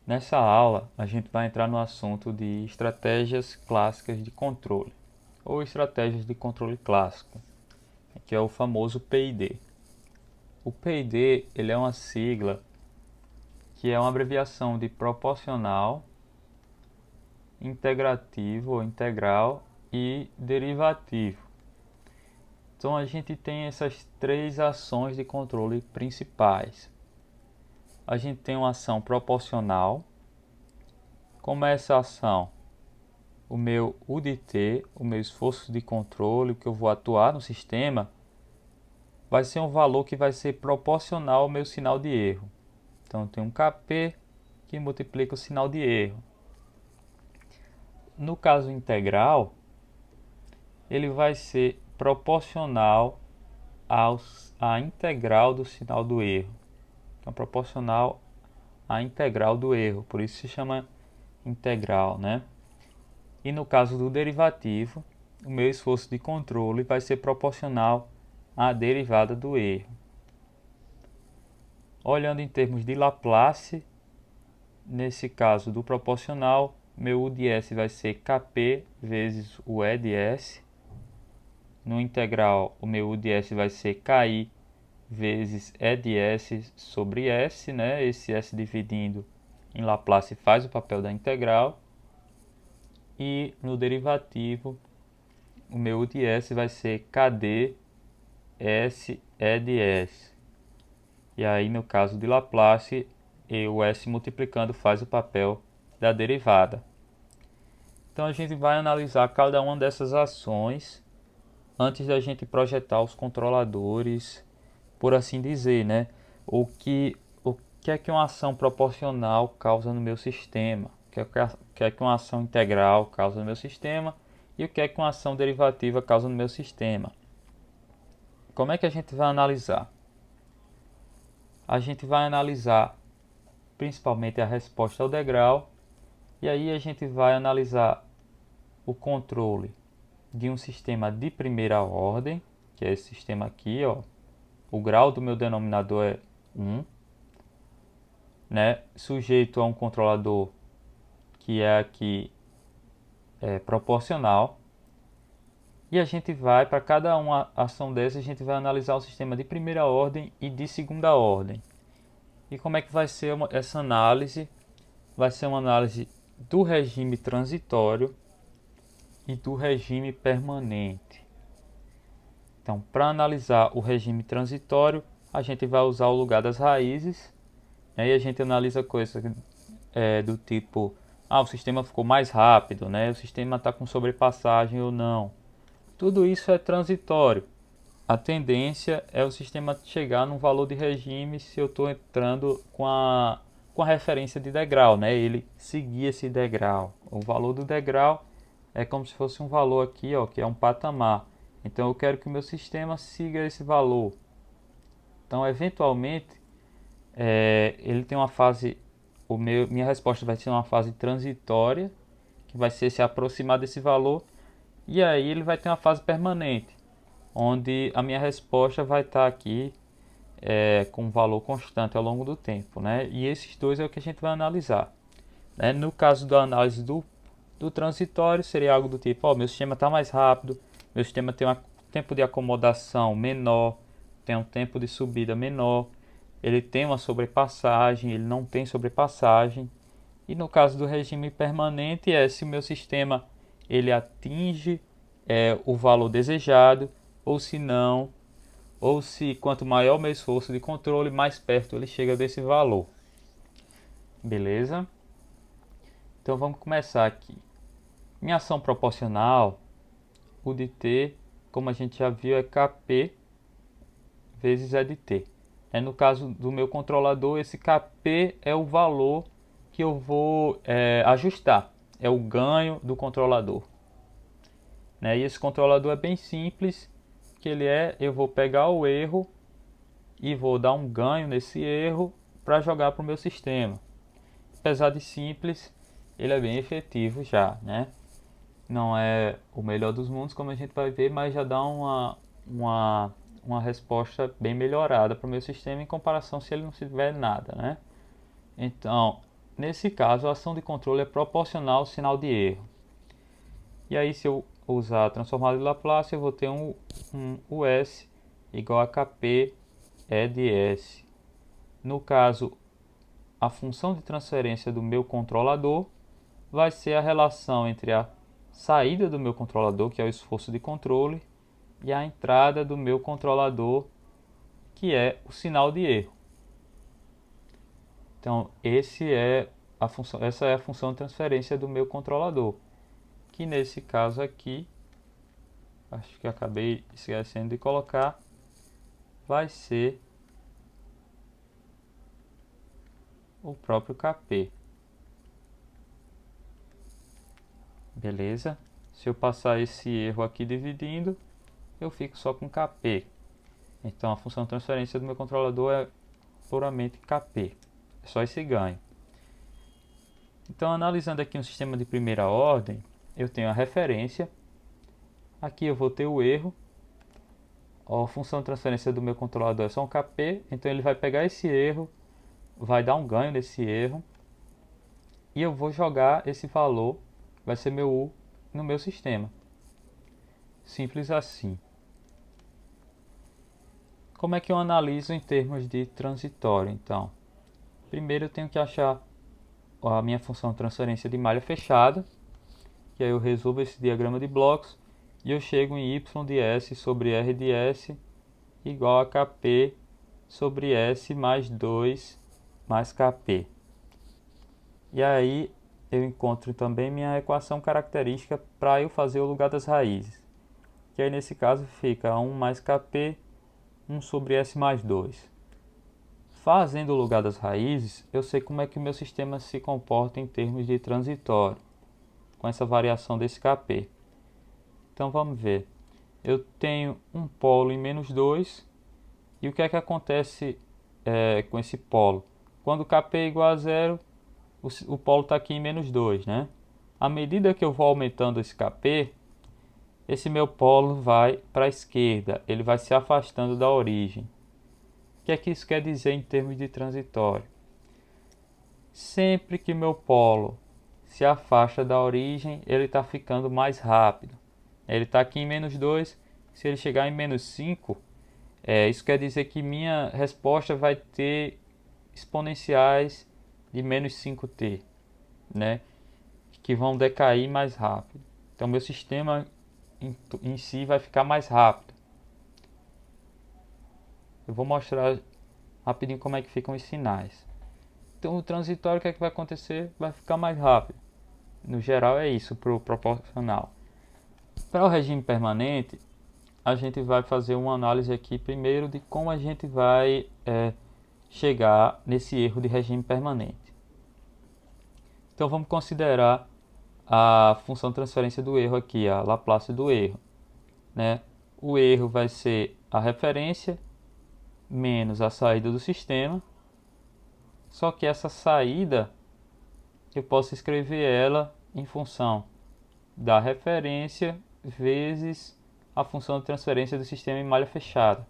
Nessa aula, a gente vai entrar no assunto de estratégias clássicas de controle, ou estratégias de controle clássico, que é o famoso PID. O PID ele é uma sigla que é uma abreviação de proporcional, integrativo ou integral e derivativo. Então a gente tem essas três ações de controle principais. A gente tem uma ação proporcional. Como é essa ação? O meu UDT, o meu esforço de controle, que eu vou atuar no sistema, vai ser um valor que vai ser proporcional ao meu sinal de erro. Então eu tenho um Kp que multiplica o sinal de erro. No caso integral, ele vai ser proporcional à integral do sinal do erro. Então proporcional à integral do erro, por isso se chama integral, né? E no caso do derivativo, o meu esforço de controle vai ser proporcional à derivada do erro. Olhando em termos de Laplace, nesse caso do proporcional, meu U de S vai ser Kp vezes o E de S. No integral, o meu U de S vai ser Ki vezes E de S sobre S, né? Esse S dividindo em Laplace faz o papel da integral. E no derivativo, o meu U de S vai ser Kd S E de S. E aí, no caso de Laplace, o S multiplicando faz o papel da derivada. Então a gente vai analisar cada uma dessas ações antes da gente projetar os controladores, por assim dizer, né? O que é que uma ação proporcional causa no meu sistema? O que é que uma ação integral causa no meu sistema? E o que é que uma ação derivativa causa no meu sistema? Como é que a gente vai analisar? A gente vai analisar principalmente a resposta ao degrau, e aí a gente vai analisar o controle de um sistema de primeira ordem, que é esse sistema aqui, ó. O grau do meu denominador é 1, né? Sujeito a um controlador que é aqui proporcional. E a gente vai, para cada uma ação dessa, a gente vai analisar o sistema de primeira ordem e de segunda ordem. E como é que vai ser essa análise? Vai ser uma análise do regime transitório e do regime permanente. Então, para analisar o regime transitório, a gente vai usar o lugar das raízes, né? E a gente analisa coisas do tipo, o sistema ficou mais rápido, né? O sistema está com sobrepassagem ou não. Tudo isso é transitório. A tendência é o sistema chegar num valor de regime se eu estou entrando com a referência de degrau, né? Ele seguir esse degrau. O valor do degrau é como se fosse um valor aqui, ó, que é um patamar. Então eu quero que o meu sistema siga esse valor. Então, eventualmente, ele tem uma fase, minha resposta vai ser uma fase transitória, que vai ser se aproximar desse valor, e aí ele vai ter uma fase permanente, onde a minha resposta vai estar aqui com um valor constante ao longo do tempo, né? E esses dois é o que a gente vai analisar. Né? No caso da análise do transitório, seria algo do tipo, meu sistema está mais rápido, meu sistema tem um tempo de acomodação menor, tem um tempo de subida menor, ele tem uma sobrepassagem, ele não tem sobrepassagem. E no caso do regime permanente, se o meu sistema ele atinge o valor desejado, ou se não, ou se quanto maior o meu esforço de controle, mais perto ele chega desse valor. Beleza? Então vamos começar aqui. Em ação proporcional, o de t, como a gente já viu, é Kp vezes E de t. No caso do meu controlador, esse Kp é o valor que eu vou ajustar, é o ganho do controlador. E esse controlador é bem simples, que eu vou pegar o erro e vou dar um ganho nesse erro para jogar para o meu sistema. Apesar de simples, ele é bem efetivo já, né? Não é o melhor dos mundos, como a gente vai ver, mas já dá uma resposta bem melhorada para o meu sistema em comparação se ele não tiver nada, né? Então, nesse caso, a ação de controle é proporcional ao sinal de erro. E aí, se eu usar a transformada de Laplace, eu vou ter um US igual a Kp E de S. No caso, a função de transferência do meu controlador vai ser a relação entre a saída do meu controlador, que é o esforço de controle, e a entrada do meu controlador, que é o sinal de erro. Então, essa é a função de transferência do meu controlador, que nesse caso aqui, acho que acabei esquecendo de colocar, vai ser o próprio Kp. Beleza? Se eu passar esse erro aqui dividindo, eu fico só com Kp. Então a função de transferência do meu controlador é puramente Kp. É só esse ganho. Então, analisando aqui um sistema de primeira ordem, eu tenho a referência. Aqui eu vou ter o erro. A função de transferência do meu controlador é só um Kp. Então ele vai pegar esse erro, vai dar um ganho nesse erro. E eu vou jogar esse valor, vai ser meu U, no meu sistema. Simples assim. Como é que eu analiso em termos de transitório, então? Primeiro eu tenho que achar a minha função de transferência de malha fechada, que aí eu resolvo esse diagrama de blocos e eu chego em y de S sobre R de S igual a Kp sobre S mais 2 mais Kp. E aí eu encontro também minha equação característica para eu fazer o lugar das raízes, que aí nesse caso fica 1 mais Kp, 1 sobre S mais 2. Fazendo o lugar das raízes, eu sei como é que o meu sistema se comporta em termos de transitório, com essa variação desse Kp. Então vamos ver. Eu tenho um polo em menos 2, e o que é que acontece com esse polo? Quando o Kp é igual a zero, o polo está aqui em menos 2, né? À medida que eu vou aumentando esse Kp, esse meu polo vai para a esquerda, ele vai se afastando da origem. O que é que isso quer dizer em termos de transitório? Sempre que meu polo se afasta da origem, ele está ficando mais rápido. Ele está aqui em menos 2, se ele chegar em menos 5, isso quer dizer que minha resposta vai ter exponenciais de menos 5t, né? Que vão decair mais rápido. Então meu sistema em si vai ficar mais rápido. Eu vou mostrar rapidinho como é que ficam os sinais. Então o transitório, o que é que vai acontecer? Vai ficar mais rápido. No geral é isso para o proporcional. Para o regime permanente, a gente vai fazer uma análise aqui primeiro de como a gente vai chegar nesse erro de regime permanente. Então vamos considerar a função de transferência do erro aqui, a Laplace do erro, né? O erro vai ser a referência menos a saída do sistema, só que essa saída eu posso escrever ela em função da referência vezes a função de transferência do sistema em malha fechada.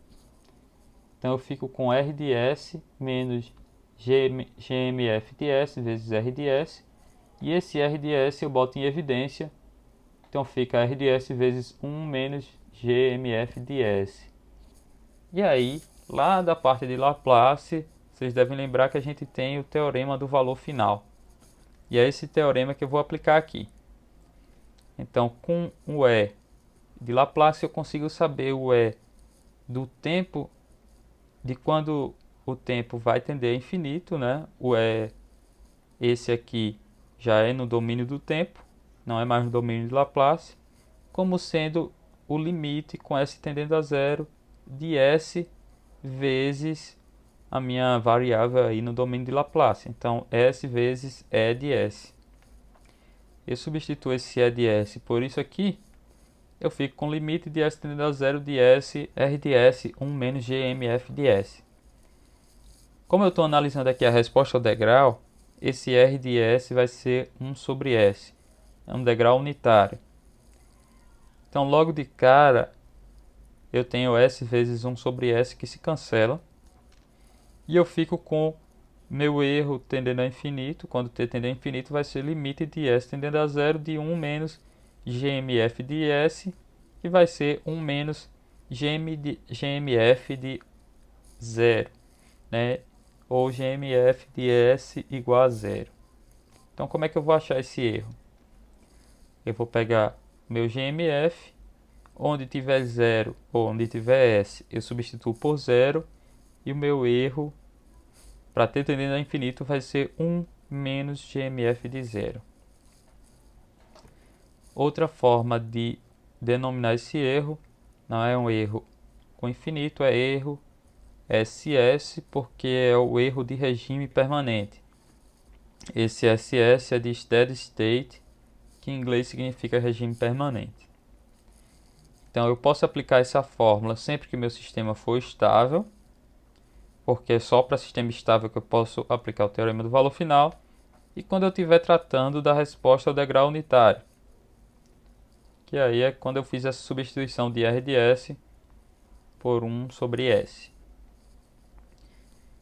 Então eu fico com R de S menos GMF de S vezes R de S, e esse R de S eu boto em evidência, então fica R de S vezes 1 menos GMF de S. E aí, lá da parte de Laplace, vocês devem lembrar que a gente tem o teorema do valor final. E é esse teorema que eu vou aplicar aqui. Então, com o E de Laplace, eu consigo saber o E do tempo, de quando o tempo vai tender a infinito, né? O E, esse aqui, já é no domínio do tempo, não é mais no domínio de Laplace, como sendo o limite com S tendendo a zero de S vezes a minha variável aí no domínio de Laplace. Então, S vezes E de S. Eu substituo esse E de S por isso aqui, eu fico com o limite de S tendendo a zero de S, R de S, 1 menos GMF de S. Como eu estou analisando aqui a resposta ao degrau, esse R de S vai ser 1 sobre S. É um degrau unitário. Então, logo de cara, eu tenho S vezes 1 sobre S que se cancela. E eu fico com Meu erro tendendo a infinito, quando t tende a infinito, vai ser limite de S tendendo a zero de 1 menos GMF de S, que vai ser 1 menos GMF de zero, né? Ou GMF de S igual a zero. Então, como é que eu vou achar esse erro? Eu vou pegar meu GMF, onde tiver zero ou onde tiver S, eu substituo por zero, e o meu erro para t tendendo a infinito vai ser 1 menos GMF de zero. Outra forma de denominar esse erro não é um erro com infinito, é erro SS, porque é o erro de regime permanente. Esse SS é de steady state, que em inglês significa regime permanente. Então eu posso aplicar essa fórmula sempre que meu sistema for estável, porque é só para sistema estável que eu posso aplicar o teorema do valor final, e quando eu estiver tratando da resposta ao degrau unitário, que aí é quando eu fiz essa substituição de R de S por 1 sobre S.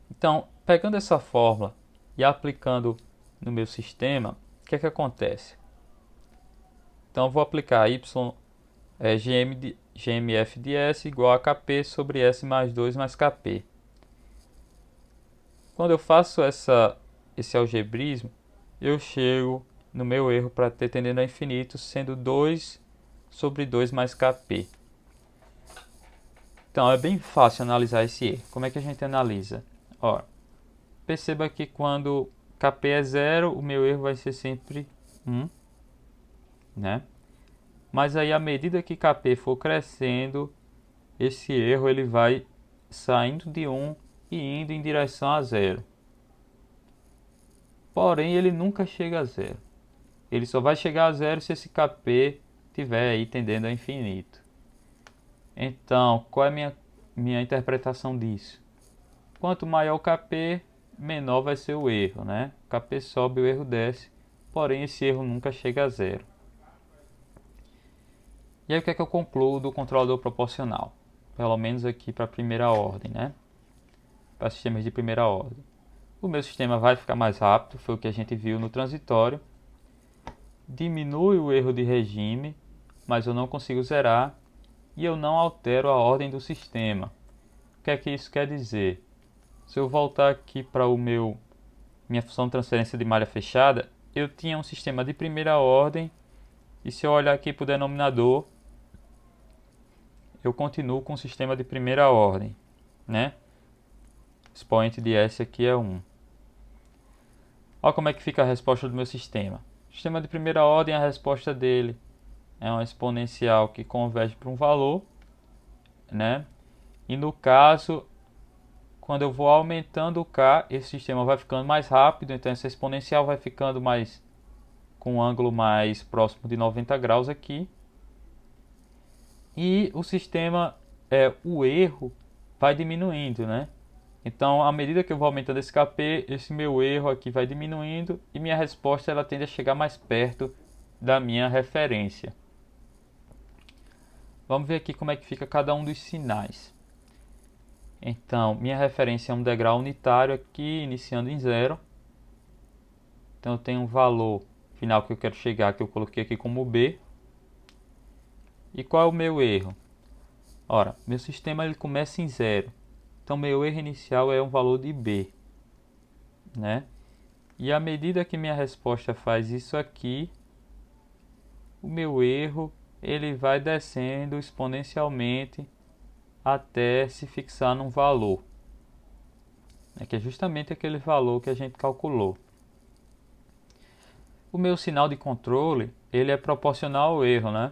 Então, pegando essa fórmula e aplicando no meu sistema, o que é que acontece? Então, eu vou aplicar GMF de S igual a Kp sobre S mais 2 mais Kp. Quando eu faço esse algebrismo, eu chego no meu erro para t tendendo a infinito, sendo 2 sobre 2 mais Kp. Então, é bem fácil analisar esse erro. Como é que a gente analisa? Ora, perceba que quando Kp é zero, o meu erro vai ser sempre 1, né? Mas aí, à medida que Kp for crescendo, esse erro ele vai saindo de 1 e indo em direção a zero. Porém, ele nunca chega a zero. Ele só vai chegar a zero se esse Kp estiver aí tendendo a infinito. Então, qual é a minha interpretação disso? Quanto maior o Kp, menor vai ser o erro, né? O Kp sobe, o erro desce, porém esse erro nunca chega a zero. E aí o que é que eu concluo do controlador proporcional? Pelo menos aqui para a primeira ordem, né? Para sistemas de primeira ordem. O meu sistema vai ficar mais rápido, foi o que a gente viu no transitório. Diminui o erro de regime, mas eu não consigo zerar. E eu não altero a ordem do sistema. O que é que isso quer dizer? Se eu voltar aqui para minha função de transferência de malha fechada, eu tinha um sistema de primeira ordem, e se eu olhar aqui para o denominador, eu continuo com o sistema de primeira ordem, né? O expoente de S aqui é 1. Olha como é que fica a resposta do meu sistema. O sistema de primeira ordem, a resposta dele é uma exponencial que converge para um valor, né? E no caso, quando eu vou aumentando o K, esse sistema vai ficando mais rápido, então essa exponencial vai ficando mais com um ângulo mais próximo de 90 graus aqui. E o sistema, o erro vai diminuindo, né? Então, à medida que eu vou aumentando esse Kp, esse meu erro aqui vai diminuindo e minha resposta ela tende a chegar mais perto da minha referência. Vamos ver aqui como é que fica cada um dos sinais. Então, minha referência é um degrau unitário aqui, iniciando em zero. Então, eu tenho um valor final que eu quero chegar, que eu coloquei aqui como B. E qual é o meu erro? Ora, meu sistema ele começa em zero. Então, meu erro inicial é um valor de B, né? E à medida que minha resposta faz isso aqui, o meu erro ele vai descendo exponencialmente até se fixar num valor, né? Que é justamente aquele valor que a gente calculou. O meu sinal de controle ele é proporcional ao erro, né?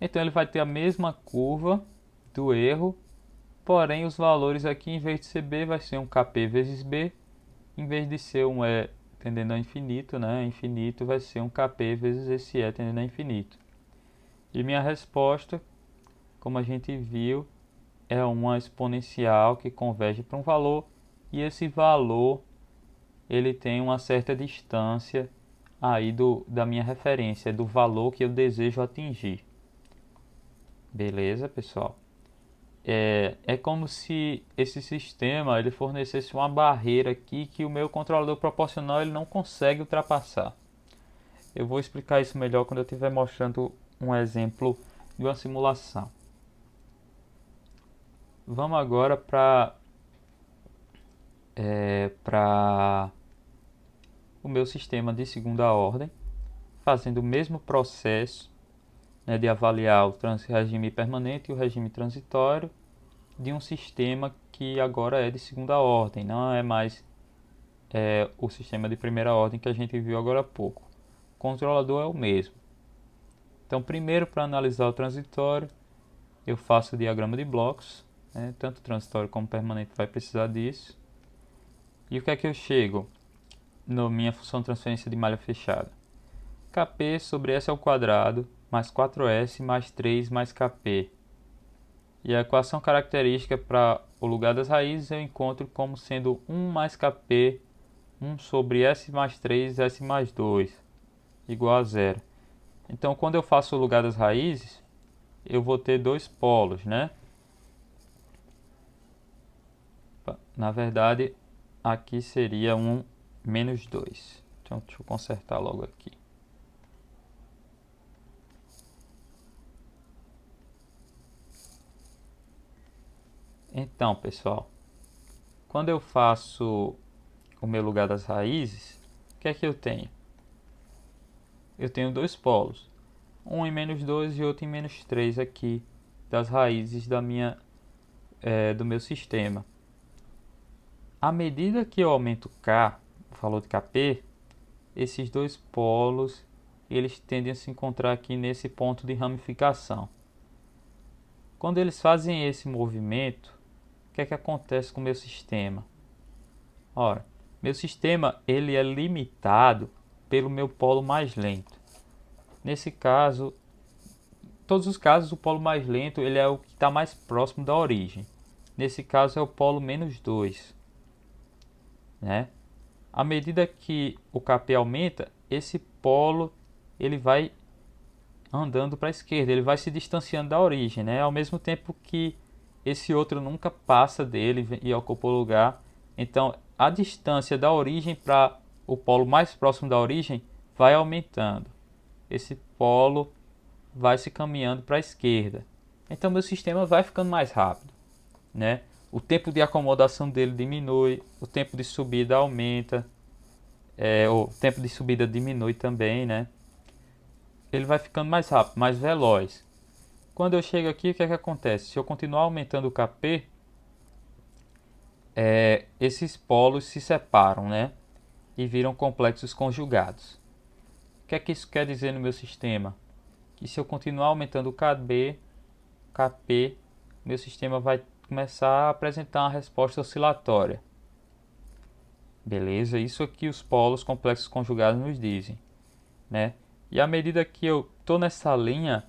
Então ele vai ter a mesma curva do erro, porém os valores aqui, em vez de ser B, vai ser um Kp vezes B, em vez de ser um E tendendo a infinito, né? Infinito vai ser um Kp vezes esse E tendendo a infinito. E minha resposta, como a gente viu, é uma exponencial que converge para um valor, e esse valor ele tem uma certa distância aí da minha referência, do valor que eu desejo atingir. Beleza, pessoal? é como se esse sistema ele fornecesse uma barreira aqui que o meu controlador proporcional ele não consegue ultrapassar. Eu vou explicar isso melhor quando eu estiver mostrando um exemplo de uma simulação. Vamos agora para o meu sistema de segunda ordem, fazendo o mesmo processo, né, de avaliar o regime permanente e o regime transitório de um sistema que agora é de segunda ordem, não é mais o sistema de primeira ordem que a gente viu agora há pouco. O controlador é o mesmo. Então, primeiro, para analisar o transitório, eu faço o diagrama de blocos, né? Tanto transitório como permanente vai precisar disso. E o que é que eu chego na minha função de transferência de malha fechada? Kp sobre S ao quadrado mais 4S mais 3 mais Kp. E a equação característica para o lugar das raízes eu encontro como sendo 1 mais Kp, 1 sobre S mais 3, S mais 2, igual a zero. Então, quando eu faço o lugar das raízes, eu vou ter dois polos, né? Na verdade, aqui seria 1 menos 2. Então, deixa eu consertar logo aqui. Então, pessoal, quando eu faço o meu lugar das raízes, o que é que eu tenho? Eu tenho dois polos, um em menos 2 e outro em menos 3 aqui, das raízes do meu sistema. À medida que eu aumento K, o valor de Kp, esses dois polos eles tendem a se encontrar aqui nesse ponto de ramificação. Quando eles fazem esse movimento, o que é que acontece com o meu sistema? Ora, meu sistema ele é limitado pelo meu polo mais lento. Nesse caso, todos os casos, o polo mais lento ele é o que está mais próximo da origem. Nesse caso é o polo menos 2. Né? À medida que o Kp aumenta, esse polo ele vai andando para a esquerda, ele vai se distanciando da origem, né? Ao mesmo tempo que esse outro nunca passa dele e ocupa o lugar. Então, a distância da origem para o polo mais próximo da origem vai aumentando. Esse polo vai se caminhando para a esquerda. Então, meu sistema vai ficando mais rápido, né? O tempo de acomodação dele diminui, o tempo de subida aumenta, o tempo de subida diminui também, né? Ele vai ficando mais rápido, mais veloz. Quando eu chego aqui, o que é que acontece? Se eu continuar aumentando o Kp, esses polos se separam, né? E viram complexos conjugados. O que é que isso quer dizer no meu sistema? Que se eu continuar aumentando o Kp, meu sistema vai começar a apresentar uma resposta oscilatória. Beleza? Isso aqui os polos complexos conjugados nos dizem, né? E à medida que eu estou nessa linha,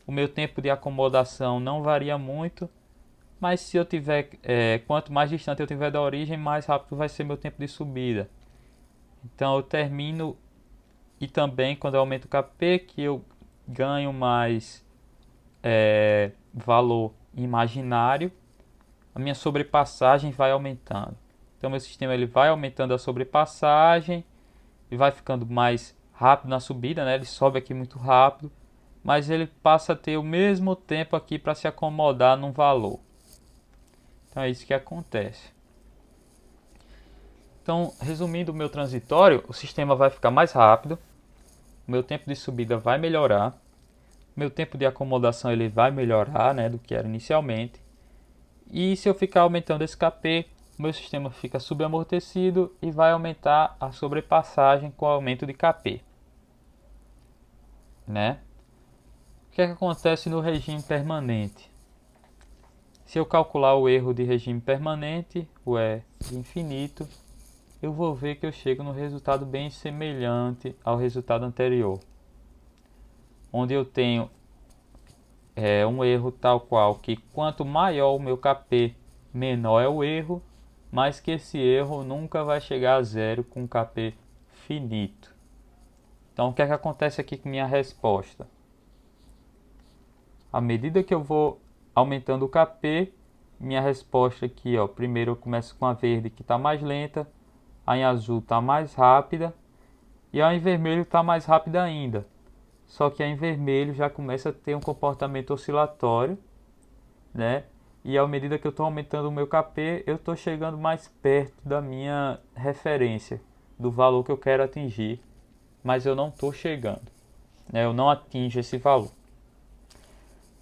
o meu tempo de acomodação não varia muito, mas se eu tiver, quanto mais distante eu tiver da origem, mais rápido vai ser meu tempo de subida. Então eu termino, e também quando eu aumento o Kp, que eu ganho mais valor imaginário, a minha sobrepassagem vai aumentando. Então meu sistema ele vai aumentando a sobrepassagem e vai ficando mais rápido na subida, né? Ele sobe aqui muito rápido, mas ele passa a ter o mesmo tempo aqui para se acomodar num valor. Então é isso que acontece. Então, resumindo o meu transitório, o sistema vai ficar mais rápido, o meu tempo de subida vai melhorar, meu tempo de acomodação ele vai melhorar, né, do que era inicialmente. E se eu ficar aumentando esse Kp, o meu sistema fica subamortecido e vai aumentar a sobrepassagem com o aumento de Kp. Né? O que é que acontece no regime permanente? Se eu calcular o erro de regime permanente, o E infinito, eu vou ver que eu chego no resultado bem semelhante ao resultado anterior, onde eu tenho um erro tal qual que quanto maior o meu Kp, menor é o erro, mas que esse erro nunca vai chegar a zero com Kp finito. Então o que é que acontece aqui com minha resposta? À medida que eu vou aumentando o Kp, minha resposta aqui, ó, primeiro eu começo com a verde que está mais lenta, a em azul está mais rápida e a em vermelho está mais rápida ainda. Só que a em vermelho já começa a ter um comportamento oscilatório, né? E à medida que eu estou aumentando o meu KP, eu estou chegando mais perto da minha referência, do valor que eu quero atingir, mas eu não estou chegando, né? Eu não atinjo esse valor.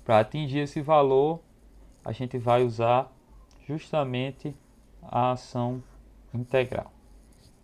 Para atingir esse valor, a gente vai usar justamente a ação integral.